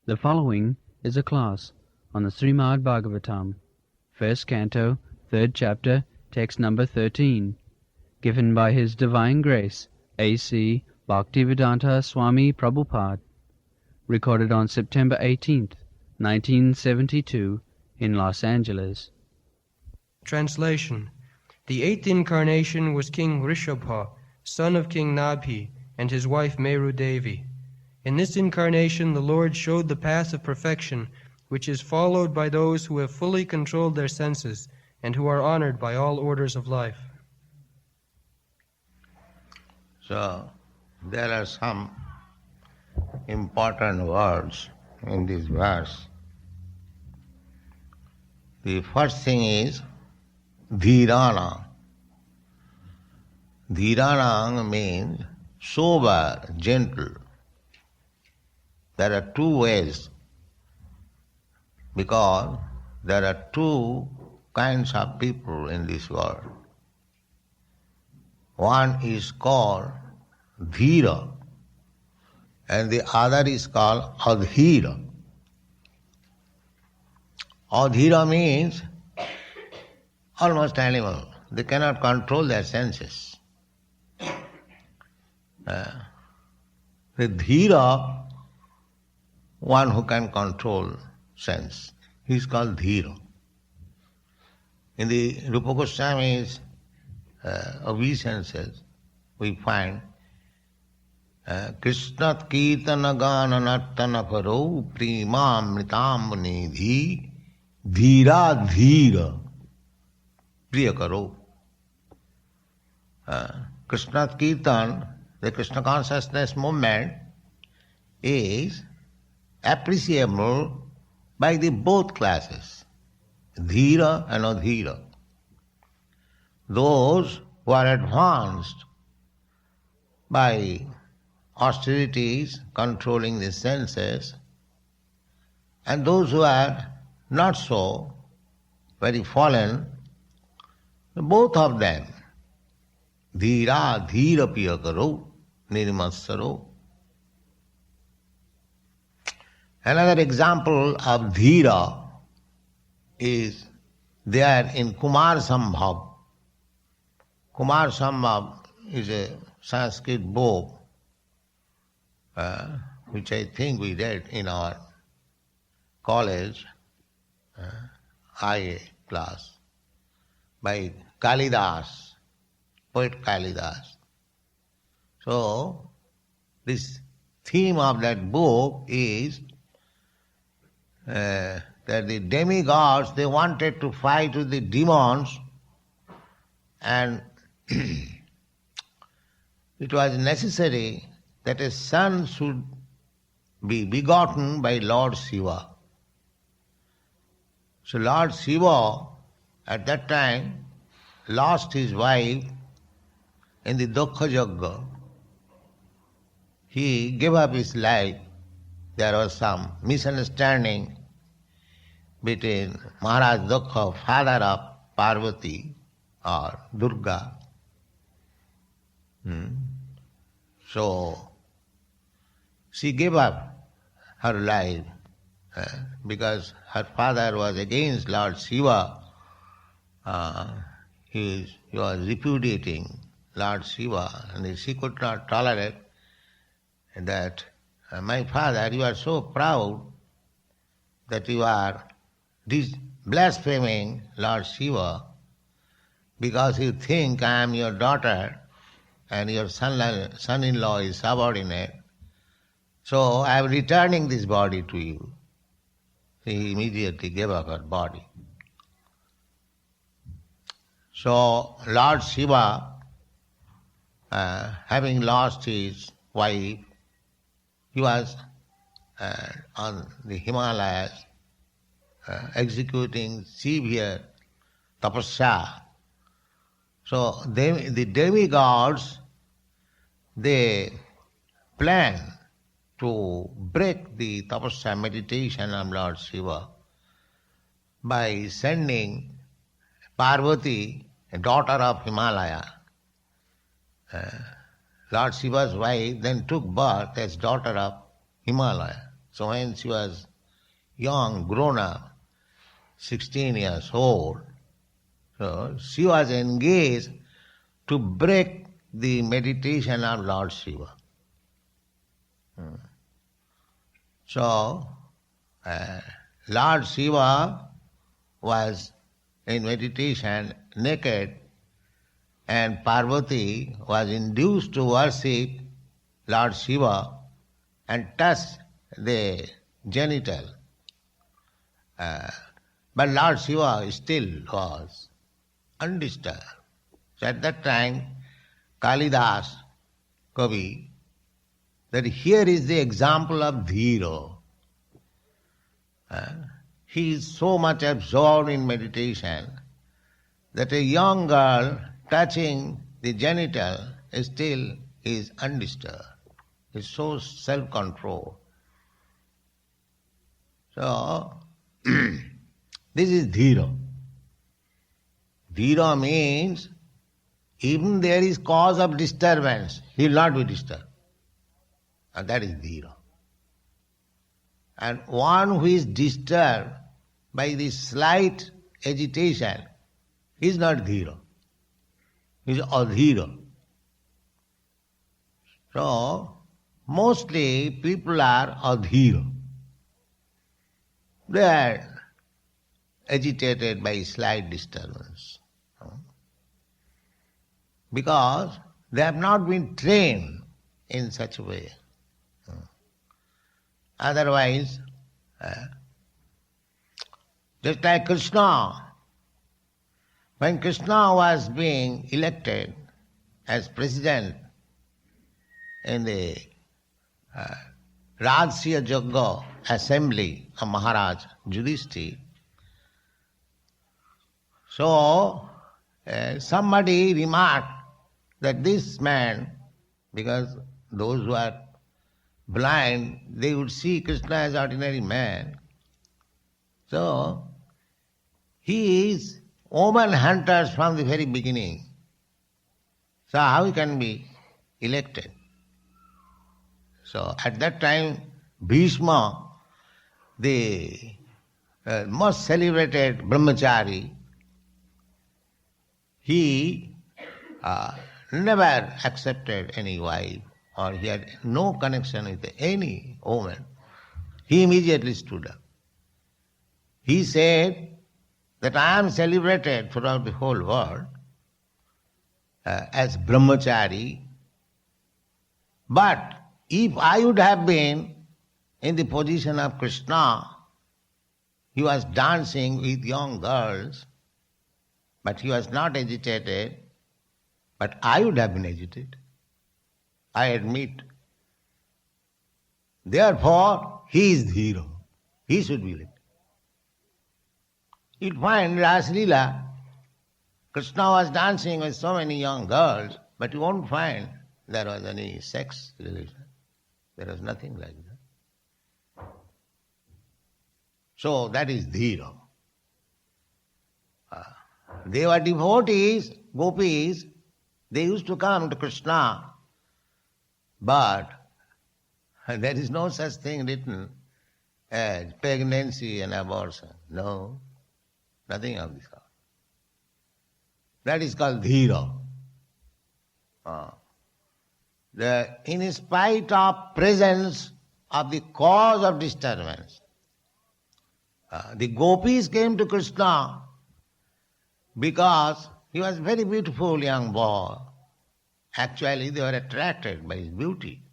The following is a class on the Srimad Bhagavatam, first canto, third chapter, text number 13, given by His Divine Grace, A.C. Bhaktivedanta Swami Prabhupada, recorded on September 18th, 1972, in Los Angeles. Translation. The eighth incarnation was King Rishabha, son of King Nabhi, and his wife Meru Devi. In this incarnation, the Lord showed the path of perfection, which is followed by those who have fully controlled their senses and who are honored by all orders of life. So, there are some important words in this verse. The first thing is dhirana. Dhirana means sober, gentle. There are two ways, because there are two kinds of people in this world. One is called dhira and the other is called adhira. Adhira means almost animal. They cannot control their senses. The dhira, one who can control sense, he is called dhira. In the Rupa Goswami's obeisances, we find Krishnat Kirtana Gana Nartana Karo Primam Mritam Nidhi Dhira Dhira Priya Karo. Krishnat Kirtan, the Krishna consciousness movement, is appreciable by the both classes, dhira and adhira. Those who are advanced by austerities, controlling the senses, and those who are not so, very fallen, both of them, dhira dhira piya karo, nirmassaro. Another example of dhira is there in Kumar Sambhav. Kumar Sambhav is a Sanskrit book which I think we read in our college IA class by Kalidas, poet Kalidas. So, this theme of that book is that the demigods, they wanted to fight with the demons, and it was necessary that a son should be begotten by Lord Shiva. So Lord Shiva at that time lost his wife in the Dukkha Yagga. He gave up his life. There was some misunderstanding between Maharaj Dukkha, father of Parvati or Durga. So she gave up her life because her father was against Lord Shiva. He was repudiating Lord Shiva, and she could not tolerate that. My father, you are so proud that you are blaspheming Lord Shiva because you think I am your daughter and your son-in-law is subordinate. So I am returning this body to you. He immediately gave up her body. So Lord Shiva, having lost his wife, he was on the Himalayas executing severe tapasya. So the demigods, they plan to break the tapasya meditation of Lord Shiva by sending Parvati, a daughter of Himalaya. Lord Shiva's wife then took birth as daughter of Himalaya. So when she was young, grown up, 16 years old, so she was engaged to break the meditation of Lord Shiva. So, Lord Shiva was in meditation naked, and Parvati was induced to worship Lord Shiva and touch the genital. But Lord Shiva still was undisturbed. So at that time, Kalidas, Kavi, that here is the example of Dhiro. He is so much absorbed in meditation that a young girl touching the genital still is undisturbed. He shows self-control. So, this is Dhira. Dhira means even there is cause of disturbance, he will not be disturbed. And that is Dhira. And one who is disturbed by this slight agitation, he is not Dhira. He is Adhira. So, mostly people are Adhira. They are agitated by slight disturbance. Because they have not been trained in such a way. Otherwise, just like Krishna, when Krishna was being elected as president in the Rajsya Jagga assembly of Maharaj Yudhishthira, so somebody remarked that this man, because those who are blind, they would see Krishna as ordinary man. So, he is woman hunters from the very beginning. So how he can be elected? So at that time, Bhishma, the most celebrated brahmachari, he never accepted any wife, or he had no connection with any woman. He immediately stood up. He said that I am celebrated throughout the whole world as brahmachari, but if I would have been in the position of Krishna, he was dancing with young girls, but he was not agitated, but I would have been agitated. I admit. Therefore, he is the hero. He should be elected. You'll find Rasalila, Krishna was dancing with so many young girls, but you won't find there was any sex relation. There was nothing like that. So that is Dhira. They were devotees, gopis, they used to come to Krishna, but there is no such thing written as pregnancy and abortion. No, nothing of this kind. That is called Dhira. In spite of presence of the cause of disturbance, the gopis came to Krishna because he was a very beautiful young boy. Actually, they were attracted by his beauty.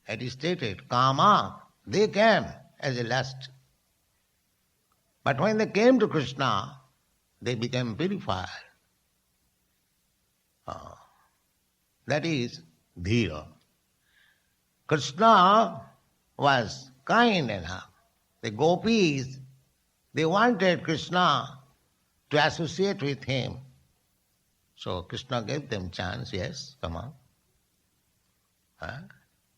It is stated, Kama, they came as a lust. But when they came to Krishna, they became purified. That is Dhira. Krishna was kind enough. The gopis, they wanted Krishna to associate with him. So Krishna gave them chance, yes, come on.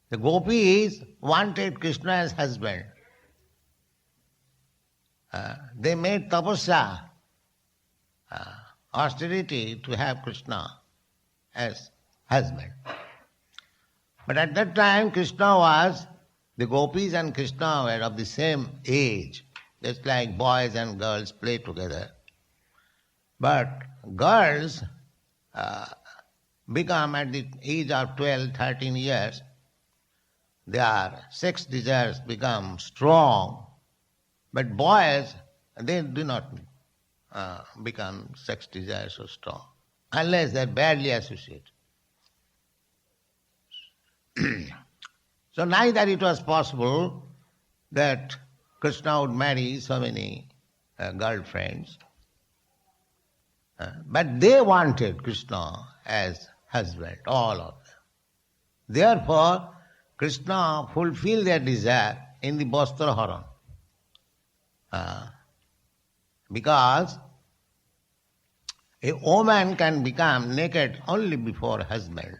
The gopis wanted Krishna as husband. They made tapasya, austerity, to have Krishna as husband. But at that time Krishna was The gopis and Krishna were of the same age, just like boys and girls play together. But girls become at the age of 12, 13 years, their sex desires become strong, but boys, they do not become sex desires so strong, unless they are badly associated. So neither it was possible that Krishna would marry so many girlfriends, but they wanted Krishna as husband, all of them. Therefore, Krishna fulfilled their desire in the Vastra Haran. Because a woman can become naked only before husband.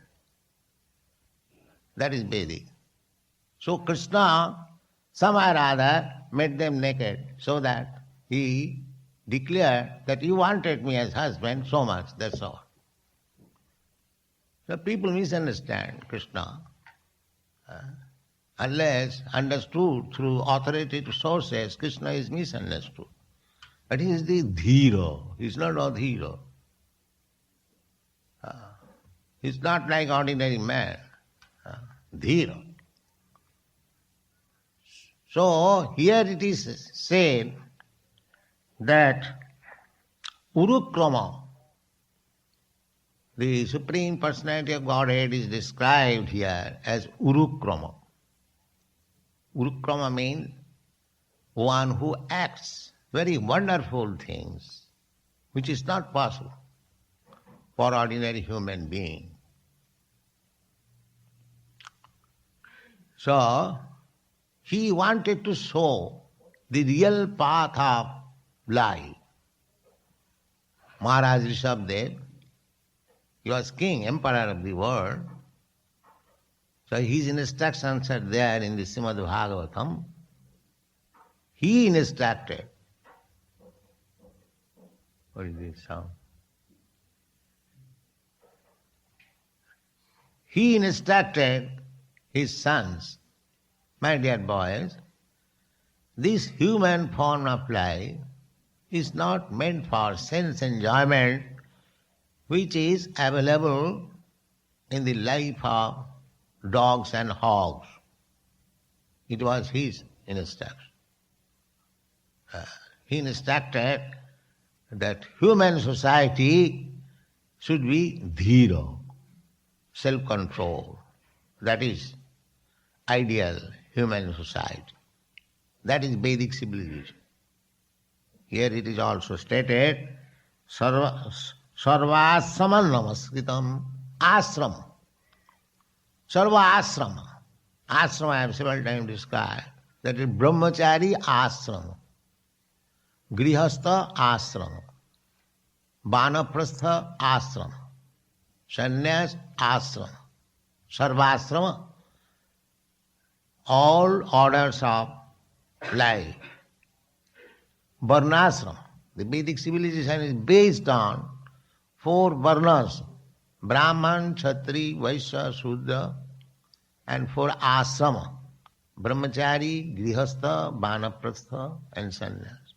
That is Vedic. So Krishna somehow or other made them naked so that he declared that you wanted me as husband so much, that's all. So people misunderstand Krishna. Unless understood through authoritative sources, Krishna is misunderstood. But he is the Dhira. He is not a Dhira. He is not like ordinary man. Dhira. So here it is said that Urukrama, the Supreme Personality of Godhead, is described here as Urukrama. Urukrama means one who acts very wonderful things, which is not possible for ordinary human being. So, he wanted to show the real path of life. Maharaj Rishabdev, he was king, emperor of the world. So his instructions are there in the Srimad Bhagavatam. He instructed. What is this sound? He instructed his sons, my dear boys, this human form of life is not meant for sense enjoyment, which is available in the life of dogs and hogs. It was his instruction. He instructed that human society should be dhira, self-control. That is ideal human society. That is Vedic civilization. Here it is also stated, sarvasraman namaskritam ashram. Sarva asrama. Asrama I have several times described. That is brahmachari asrama, grihastha asrama, vanaprastha asrama, sannyas asrama, sarvasrama, all orders of life. Varnasrama. The Vedic civilization is based on 4 varnas: Brahman, Kshatri, Vaishya, Shudra, and 4 asrama: Brahmachari, Grihastha, Vanaprastha, and Sannyas.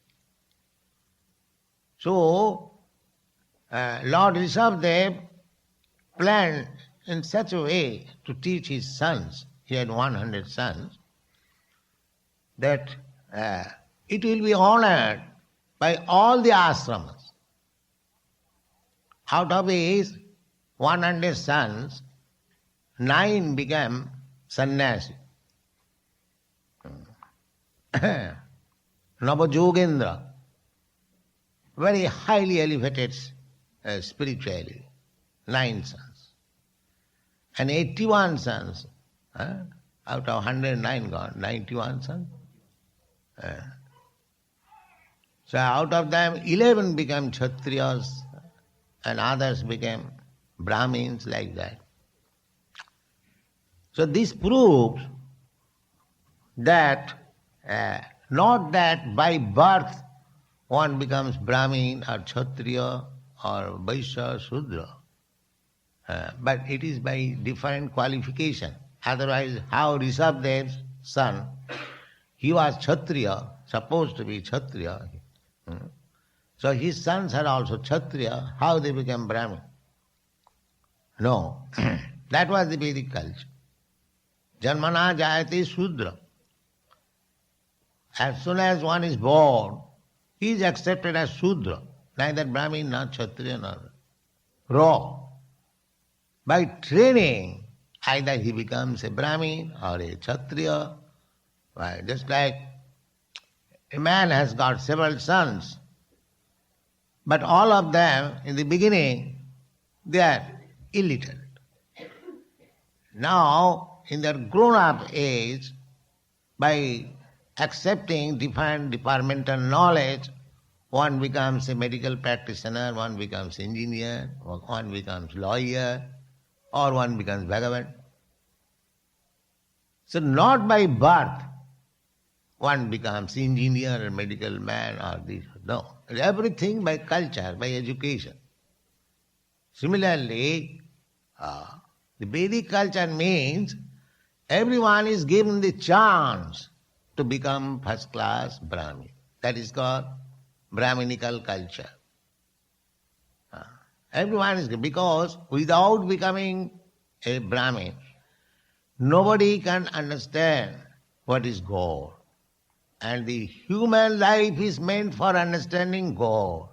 So, Lord Rishabdev planned in such a way to teach his sons, he had 100 sons, that it will be honored by all the ashramas. Out of his 100 sons, 9 became sannyasi. Navajogendra, very highly elevated spiritually, 9 sons. And 81 sons, out of 109 gone, 91 sons. So out of them, 11 became Kshatriyas and others became Brahmins, like that. So this proves that not that by birth one becomes Brahmin or Kshatriya or Vaishya, Shudra, but it is by different qualification. Otherwise, how Rishabdev's son, he was Kshatriya, supposed to be Kshatriya. So his sons are also Kshatriya. How they became Brahmin? No. That was the Vedic culture. Janmana jayate Shudra. As soon as one is born, he is accepted as Shudra, neither Brahmin nor Kshatriya nor raw. By training, either he becomes a Brahmin or a Kshatriya. Right? Just like a man has got several sons, but all of them in the beginning they are illiterate. Now, in their grown-up age, by accepting different departmental knowledge, one becomes a medical practitioner, one becomes engineer, or one becomes lawyer, or one becomes Bhagavan. So not by birth one becomes engineer or medical man or this. No. Everything by culture, by education. Similarly, the Vedic culture means everyone is given the chance to become first class Brahmin. That is called Brahminical culture. Everyone is given, because without becoming a Brahmin, nobody can understand what is God. And the human life is meant for understanding God.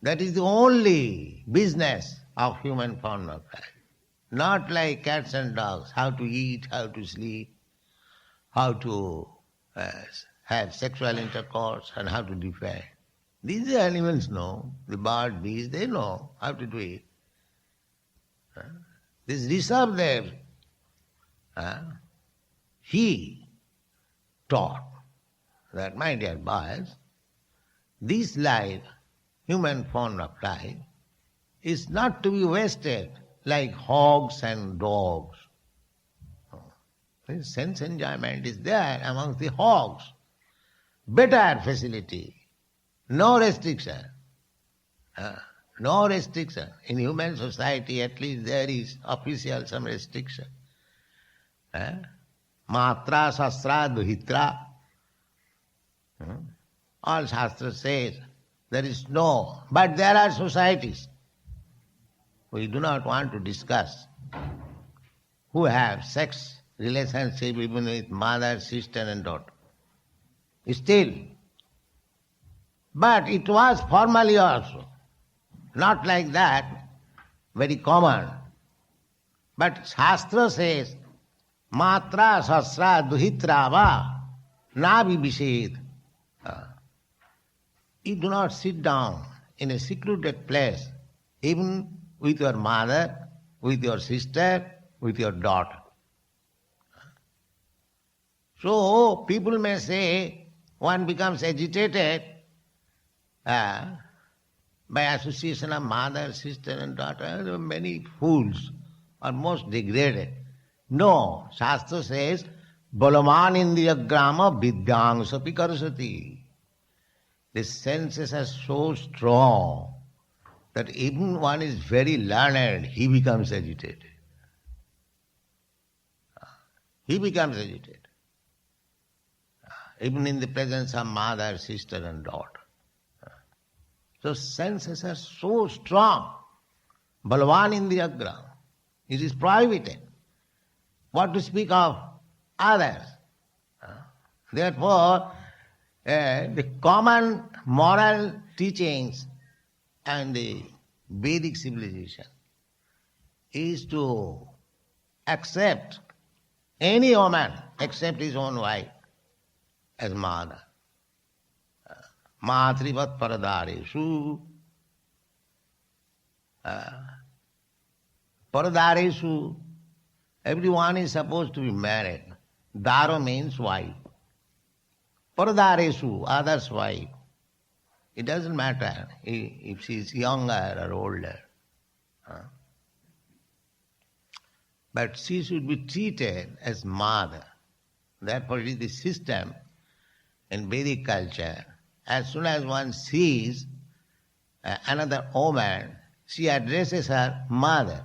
That is the only business of human form of life. Not like cats and dogs, how to eat, how to sleep, how to have sexual intercourse and how to defend. These animals know, the bird, bees, they know how to do it. This Rishabh there, he taught that, my dear boys, this life, human form of life, is not to be wasted like hogs and dogs. Sense enjoyment is there amongst the hogs. Better facility, no restriction. No restriction. In human society at least there is official some restriction. Matra, sastra, duhitra. All Shastra says there is no, but there are societies. We do not want to discuss who have sex relationship even with mother, sister and daughter. Still, but it was formally also, not like that, very common. But Shastra says, Matra, sasra, duhitra va, navi vished. You do not sit down in a secluded place, even with your mother, with your sister, with your daughter. So, people may say, one becomes agitated by association of mother, sister and daughter. There are many fools are most degraded. No, Shastra says, Balaman indriyagrama vidyang sapi karasati. The senses are so strong that even one is very learned, he becomes agitated. He becomes agitated. Even in the presence of mother, sister and daughter. So senses are so strong. Balvan indriyagram. It is prohibited. What to speak of others? Therefore, the common moral teachings and the Vedic civilization is to accept any woman except his own wife as mother. Matrivat paradareshu. Paradareshu. Everyone is supposed to be married. Daro means wife. Paradareshu, other's wife. It doesn't matter if she is younger or older. But she should be treated as mother. Therefore it is the system in Vedic culture. As soon as one sees another woman, she addresses her mother,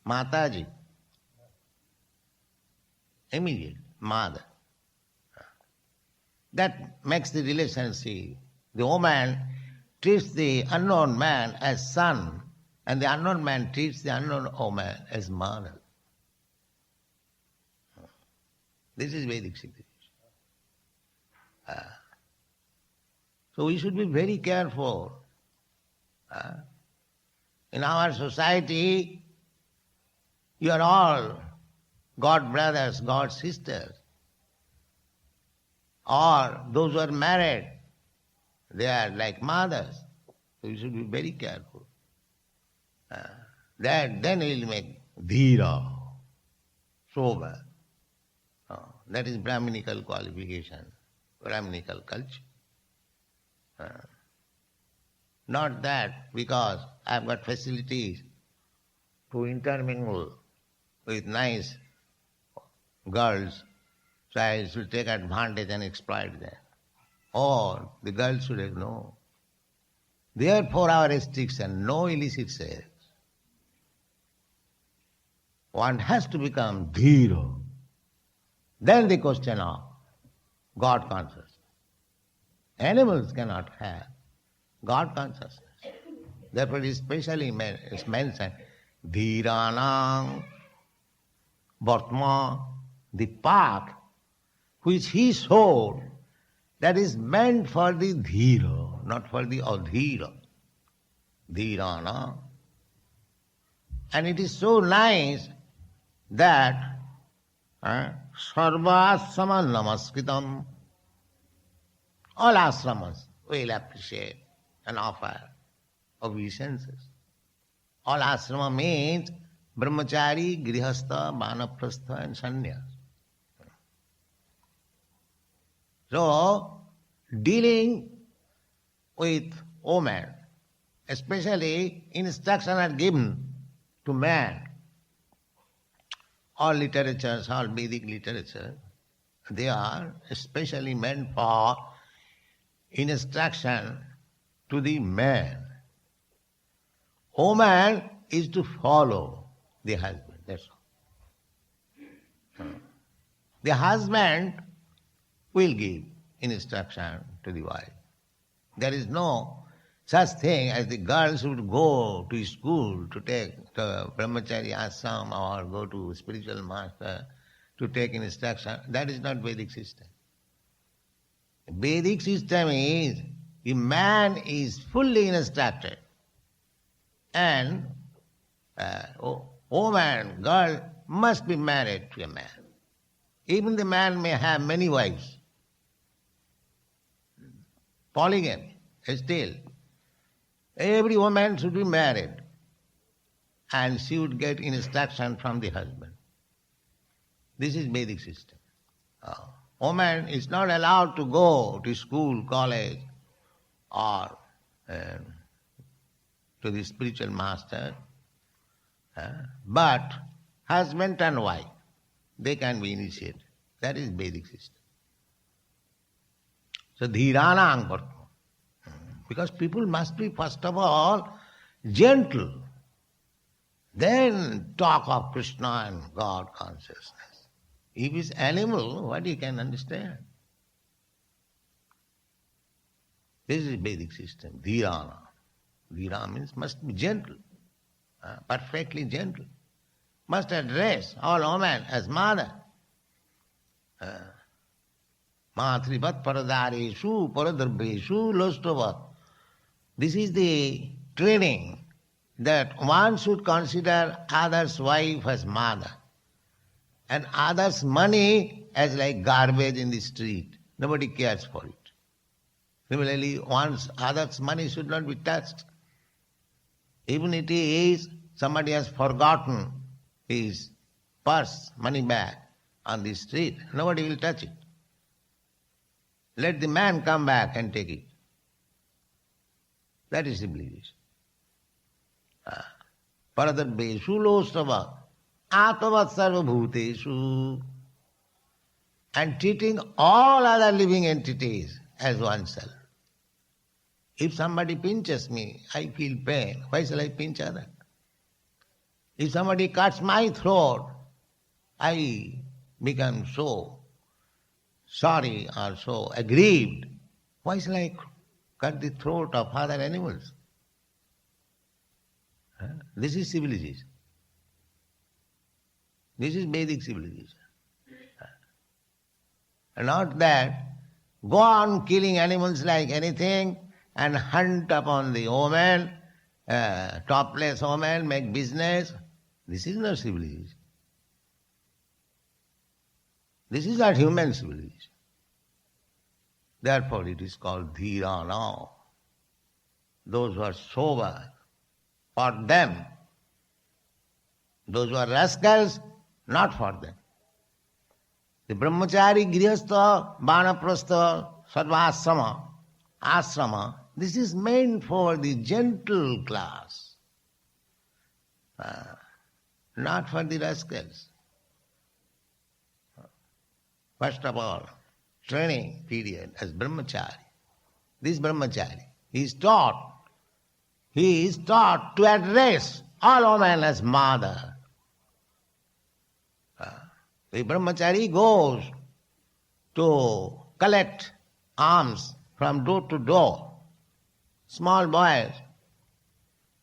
Mataji. immediate, mother. That makes the relationship. The woman treats the unknown man as son, and the unknown man treats the unknown woman as mother. This is Vedic civilization. So we should be very careful. In our society, you are all God brothers, God sisters. Or those who are married, they are like mothers. So you should be very careful. Then we will make dhira, sober. That is Brahminical qualification, Brahminical culture. Not that because I have got facilities to intermingle with nice girls, so I should take advantage and exploit them. Or the girls should have no. Therefore our restriction, no illicit sex. One has to become dhira. Then the question of God consciousness. Animals cannot have God consciousness. Therefore it is specially mentioned, dhiranam vartma, the path which he showed, that is meant for the dhira, not for the adhira. Dhirana. And it is so nice that sarvasrama namaskritam, all ashramas will appreciate and offer obeisances. All ashrama means brahmachari, grihastha, vanaprastha and sannyas. So, dealing with women, especially instructions are given to man. All literatures, all Vedic literature, they are especially meant for instruction to the man. Woman is to follow the husband, that's all. The husband will give instruction to the wife. There is no such thing as the girls would go to school to take the brahmachari ashram or go to spiritual master to take instruction. That is not Vedic system. Vedic system is the man is fully instructed and woman, girl must be married to a man. Even the man may have many wives. Polygamy, still. Every woman should be married and she would get instruction from the husband. This is Vedic system. Woman is not allowed to go to school, college or to the spiritual master, but husband and wife, they can be initiated. That is Vedic system. So dhirana ankarta. Because people must be first of all gentle. Then talk of Krishna and God consciousness. If he is animal, what he can understand? This is Vedic system, dhirana. Dhira means must be gentle, perfectly gentle. Must address all women as mother. Matrivat paradareshu paradarbeshu lostavat. This is the training that one should consider others' wife as mother and others' money as like garbage in the street. Nobody cares for it. Similarly, others' money should not be touched. Even it is somebody has forgotten his purse, money bag on the street, nobody will touch it. Let the man come back and take it. That is civilization. Paradarbeshu lostava atavat sarva bhuteshu, and treating all other living entities as oneself. If somebody pinches me, I feel pain. Why shall I pinch other? If somebody cuts my throat, I become so sorry or so aggrieved, why shall I cut the throat of other animals? This is civilization. This is Vedic civilization. Not that go on killing animals like anything and hunt upon the woman, topless woman, make business. This is not civilization. This is not human civilization. Therefore it is called dhirana. Those who are sober, for them. Those who are rascals, not for them. The brahmachari, grihastha, vanaprastha, sarvasrama, asrama, this is meant for the gentle class, not for the rascals. First of all, training period as brahmachari. This brahmachari, he is taught to address all women as mother. The brahmachari goes to collect alms from door to door. Small boys.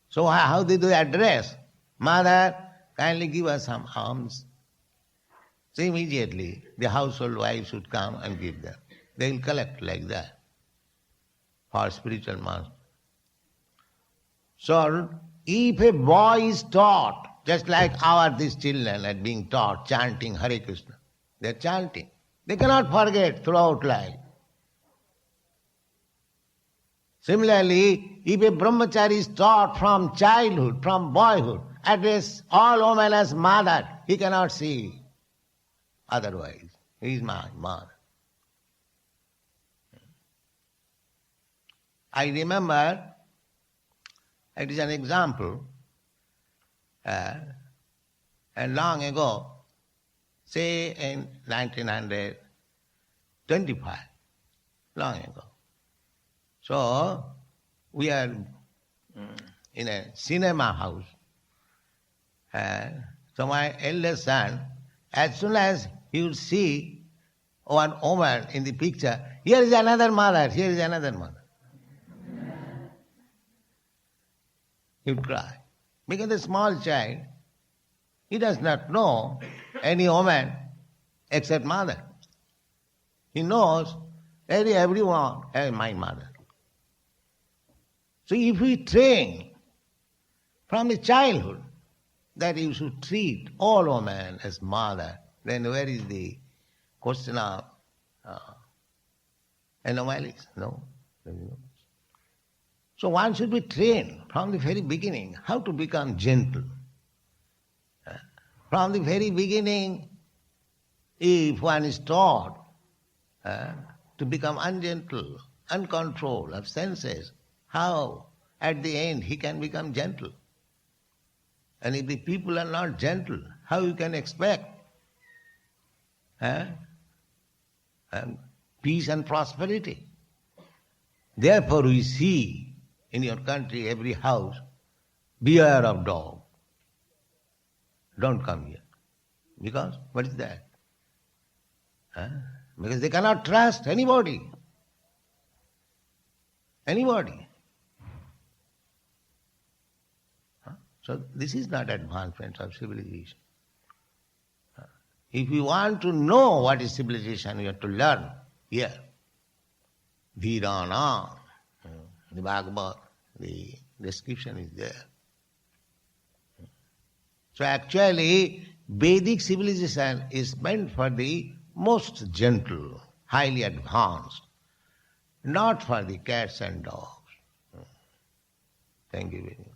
So how did they address? Mother, kindly give us some alms. So immediately the household wives would come and give them. They will collect like that for spiritual master. So if a boy is taught, just like these children are being taught, chanting Hare Krishna, they are chanting. They cannot forget throughout life. Similarly, if a brahmachari is taught from childhood, from boyhood, address all women as mother, he cannot see otherwise. He is my mother. I remember, it is an example, and long ago, say in 1925, long ago. So, we are in a cinema house. So my eldest son, as soon as he would see one woman in the picture, here is another mother, here is another mother. He would cry. Because the small child, he does not know any woman except mother. He knows everyone as my mother. So if we train from the childhood that you should treat all women as mother, then where is the question of anomalies? No. So one should be trained from the very beginning how to become gentle. From the very beginning, if one is taught to become ungentle, uncontrolled of senses, how at the end he can become gentle? And if the people are not gentle, how you can expect peace and prosperity? Therefore we see in your country, every house, beware of dog. Don't come here. Because, what is that? Because they cannot trust anybody. Anybody. So this is not advancement of civilization. If you want to know what is civilization, you have to learn here. Dhirana. The Bhagavad, the description is there. So actually, Vedic civilization is meant for the most gentle, highly advanced, not for the cats and dogs. Thank you very much.